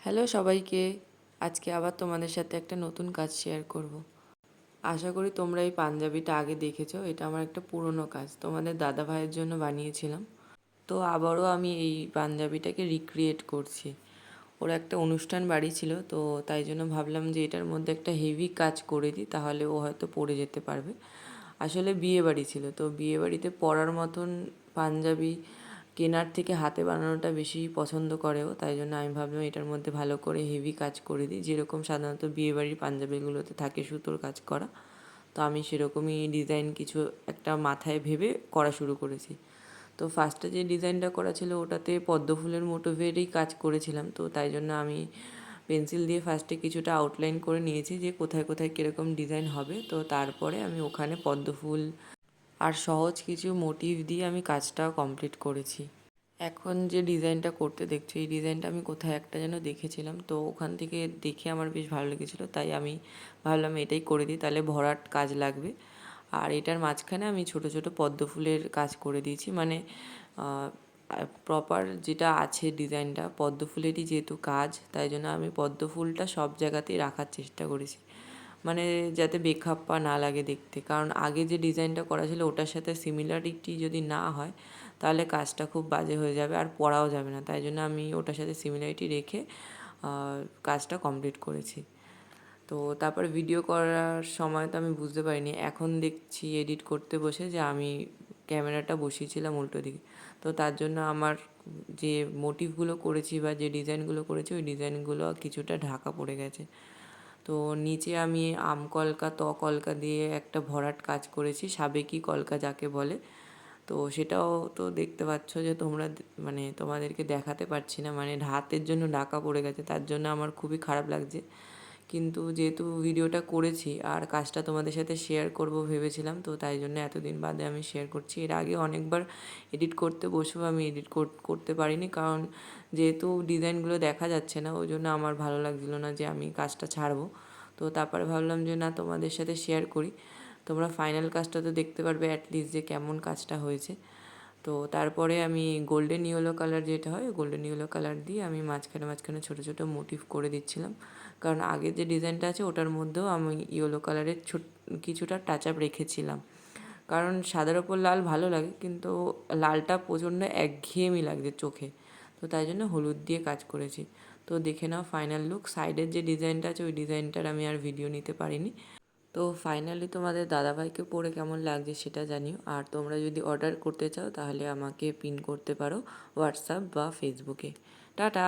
Hello সবাইকে, আজকে আবার তোমাদের সাথে একটা নতুন কাজ শেয়ার করব। আশা করি তোমরা এই পাঞ্জাবিটা আগে দেখেছো। এটা আমার একটা পুরনো কাজ, তোমাদের দাদা ভাইয়ের জন্য বানিয়েছিলাম। তো আবারও আমি এই পাঞ্জাবিটাকে রিক্রিয়েট করছি। ওর একটা অনুষ্ঠান বাড়ি ছিল, তো তাই জন্য ভাবলাম যে এটার মধ্যে একটা হেভি কাজ করে দিই, তাহলে ও হয়তো পরে যেতে পারবে। আসলে বিয়ে বাড়ি ছিল, তো বিয়ে বাড়িতে পরার মতন পাঞ্জাবি কেনার থেকে হাতে বানানোটা বেশি পছন্দ করেও, তাই জন্য আমি ভাবলাম এটার মধ্যে ভালো করে হেভি কাজ করে দিই, যেরকম সাধারণত বিয়েবাড়ির পাঞ্জাবিগুলোতে থাকে সুতোর কাজ করা। তো আমি সেরকমই ডিজাইন কিছু একটা মাথায় ভেবে করা শুরু করেছি। তো ফার্স্টে যে ডিজাইনটা করা ছিল ওটাতে পদ্ম ফুলের মোটিভেরই কাজ করেছিলাম, তো তাই জন্য আমি পেন্সিল দিয়ে ফার্স্টে কিছুটা আউটলাইন করে নিয়েছি যে কোথায় কোথায় কীরকম ডিজাইন হবে। তো তারপরে আমি ওখানে পদ্ম ফুল আর সহজ কিছু মোটিভ দিয়ে আমি কাজটা কমপ্লিট করেছি। এখন যে ডিজাইনটা করতে দেখছো, এই ডিজাইনটা আমি কোথায় একটা যেন দেখেছিলাম, তো ওখান থেকে দেখে আমার বেশ ভালো লেগেছিলো, তাই আমি ভাবলাম এটাই করে দিই, তাহলে ভরাট কাজ লাগবে। আর এটার মাঝখানে আমি ছোট ছোট পদ্ম ফুলের কাজ করে দিয়েছি, মানে প্রপার যেটা আছে ডিজাইনটা পদ্ম ফুলেরই যেহেতু কাজ, তাই জন্য আমি পদ্ম ফুলটা সব জায়গাতেই রাখার চেষ্টা করেছি, মানে যাতে বেখাপ্পা না লাগে দেখতে। কারণ আগে যে ডিজাইনটা করা ছিল ওটার সাথে সিমিলারিটি যদি না হয় তাহলে কাজটা খুব বাজে হয়ে যাবে আর পড়াও যাবে না, তাই জন্য আমি ওটার সাথে সিমিলারিটি রেখে কাজটা কমপ্লিট করেছি। তো তারপরে ভিডিও করার সময় তো আমি বুঝতে পারিনি, এখন দেখছি এডিট করতে বসে যে আমি ক্যামেরাটা বসিয়েছিলাম উল্টো দিকে। তো তার জন্য আমার যে মোটিভগুলো করেছি বা যে ডিজাইনগুলো করেছি ওই ডিজাইনগুলো কিছুটা ঢাকা পড়ে গেছে। তো নিচে আমি আম কলকা কলকা দিয়ে একটা ভরাট কাজ করেছি, সাবেকি কলকা যাকে বলে। তো সেটাও তো দেখতে পাচ্ছ যে তোমরা, মানে তোমাদেরকে দেখাতে পারছি না, মানে হাতের জন্য ঢাকা পড়ে গেছে, তার জন্য আমার খুবই খারাপ লাগছে। কিন্তু যেহেতু ভিডিওটা করেছি আর কাজটা তোমাদের সাথে শেয়ার করব ভেবেছিলাম, তো তাই জন্য এতদিন বাদে আমি শেয়ার করছি। এর আগে অনেকবার এডিট করতে বসেও আমি এডিট করতে পারিনি, কারণ যেহেতু ডিজাইনগুলো দেখা যাচ্ছে না, ওই জন্য আমার ভালো লাগছিল না যে আমি কাজটা ছাড়বো। তো তারপরে ভাবলাম যে না, তোমাদের সাথে শেয়ার করি, তোমরা ফাইনাল কাজটা তো দেখতে পারবে অ্যাটলিস্ট যে কেমন কাজটা হয়েছে। তো তারপরে আমি গোল্ডেন ইয়েলো কালার যেটা হয়, গোল্ডেন ইয়েলো কালার দিয়ে আমি মাঝখানে মাঝখানে ছোটো ছোটো মোটিভ করে দিচ্ছিলাম, কারণ আগের যে ডিজাইনটা আছে ওটার মধ্যেও আমি ইয়েলো কালারের কিছুটা টাচ আপ রেখেছিলাম। কারণ সাদার ওপর লাল ভালো লাগে, কিন্তু লালটা প্রচণ্ড একঘেয়েমি লাগছে চোখে, তো তাই জন্য হলুদ দিয়ে কাজ করেছি। তো দেখে নাও ফাইনাল লুক। সাইডের যে ডিজাইনটা আছে ওই ডিজাইনটার আমি আর ভিডিও নিতে পারিনি। তো ফাইনালি তোমাদের দাদাভাইকে পরে কেমন লাগছে সেটা জানিও। আর তোমরা যদি অর্ডার করতে চাও তাহলে আমাকে পিন করতে পারো হোয়াটসঅ্যাপ বা ফেসবুকে। টাটা।